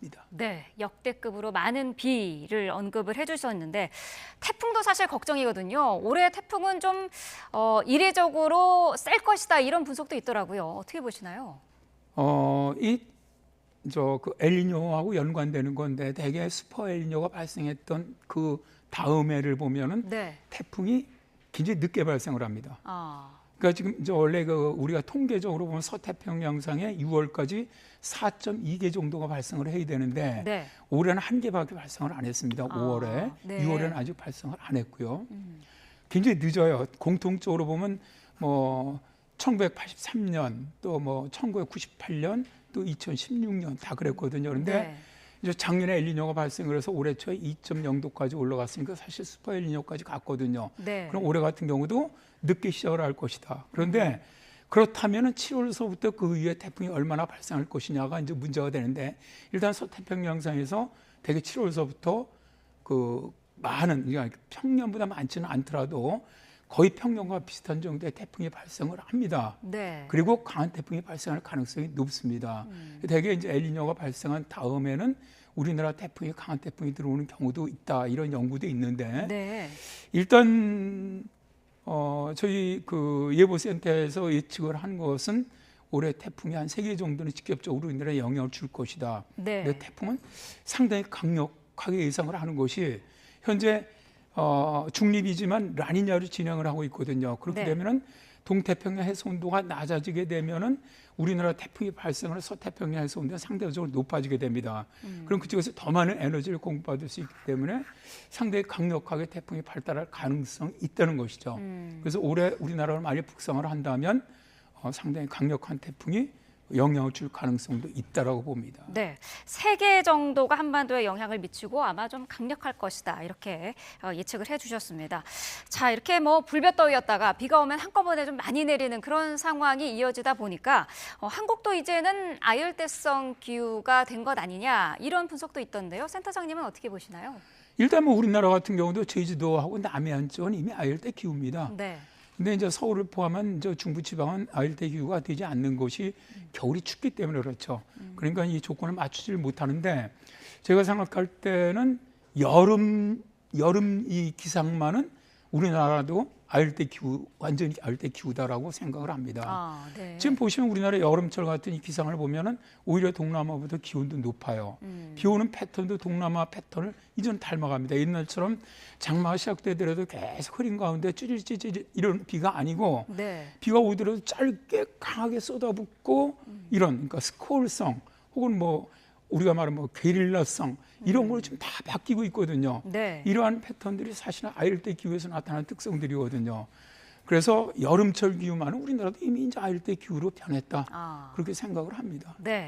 있습니다. 네, 역대급으로 많은 비를 언급을 해주셨는데 태풍도 사실 걱정이거든요. 올해 태풍은 좀 이례적으로 셀 것이다 이런 분석도 있더라고요. 어떻게 보시나요? 그 엘니뇨하고 연관되는 건데 대개 슈퍼 엘니뇨가 발생했던 그 다음 해를 보면은 네. 태풍이 굉장히 늦게 발생을 합니다. 그러니까 지금 원래 우리가 통계적으로 보면 서태평양상에 6월까지 4.2개 정도가 발생을 해야 되는데 네. 올해는 한 개밖에 발생을 안 했습니다. 5월에. 네. 6월에는 아직 발생을 안 했고요. 굉장히 늦어요. 공통적으로 보면 뭐 1983년 또 뭐 1998년 또 2016년 다 그랬거든요. 그런데 네. 이제 작년에 엘니뇨가 발생을 해서 올해 초에 2.0도까지 올라갔으니까 사실 슈퍼 엘니뇨까지 갔거든요. 네. 그럼 올해 같은 경우도 늦게 시작을 할 것이다. 그런데 그렇다면은 7월서부터 그 이후에 태풍이 얼마나 발생할 것이냐가 이제 문제가 되는데 일단 서태평양상에서 대개 7월서부터 그 많은 그러니까 평년보다 많지는 않더라도 거의 평년과 비슷한 정도의 태풍이 발생을 합니다. 네. 그리고 강한 태풍이 발생할 가능성이 높습니다. 대개 이제 엘니뇨가 발생한 다음에는 우리나라 태풍이 강한 태풍이 들어오는 경우도 있다 이런 연구도 있는데 네. 일단 저희 그 예보센터에서 예측을 한 것은 올해 태풍이 한 3개 정도는 직접적으로 우리나라에 영향을 줄 것이다. 네. 근데 태풍은 상당히 강력하게 예상을 하는 것이 현재 중립이지만 라니냐로 진행을 하고 있거든요. 그렇게 네. 되면은 동태평양 해수 온도가 낮아지게 되면은 우리나라 태풍이 발생을 해서 서태평양 해수 온도가 상대적으로 높아지게 됩니다. 그럼 그쪽에서 더 많은 에너지를 공급받을 수 있기 때문에 상당히 강력하게 태풍이 발달할 가능성이 있다는 것이죠. 그래서 올해 우리나라를 많이 북상을 한다면 상당히 강력한 태풍이 영향을 줄 가능성도 있다라고 봅니다. 네, 3개 정도가 한반도에 영향을 미치고 아마 좀 강력할 것이다 이렇게 예측을 해주셨습니다. 자, 이렇게 뭐 불볕더위였다가 비가 오면 한꺼번에 좀 많이 내리는 그런 상황이 이어지다 보니까 한국도 이제는 아열대성 기후가 된 것 아니냐 이런 분석도 있던데요. 센터장님은 어떻게 보시나요? 일단 뭐 우리나라 같은 경우도 제주도하고 남해안 쪽은 이미 아열대 기후입니다. 네. 근데 이제 서울을 포함한 중부지방은 아열대 기후가 되지 않는 곳이 겨울이 춥기 때문에 그렇죠. 그러니까 이 조건을 맞추지를 못하는데 제가 생각할 때는 여름 이 기상만은 우리나라도 아열대 기후 완전히 아열대 기후다라고 생각을 합니다. 네. 지금 보시면 우리나라 여름철 같은 이 기상을 보면은 오히려 동남아보다 기온도 높아요. 비 오는 패턴도 동남아 패턴을 이전 닮아갑니다. 옛날처럼 장마가 시작되더라도 계속 흐린 가운데 찌릿찌릿 이런 비가 아니고 네. 비가 오더라도 짧게 강하게 쏟아붓고 이런 그러니까 스콜성 혹은 뭐 우리가 말하는 뭐 게릴라성 이런 걸 지금 다 바뀌고 있거든요. 네. 이러한 패턴들이 사실은 아열대 기후에서 나타나는 특성들이거든요. 그래서 여름철 기후만은 우리나라도 이미 이제 아열대 기후로 변했다. 그렇게 생각을 합니다. 네.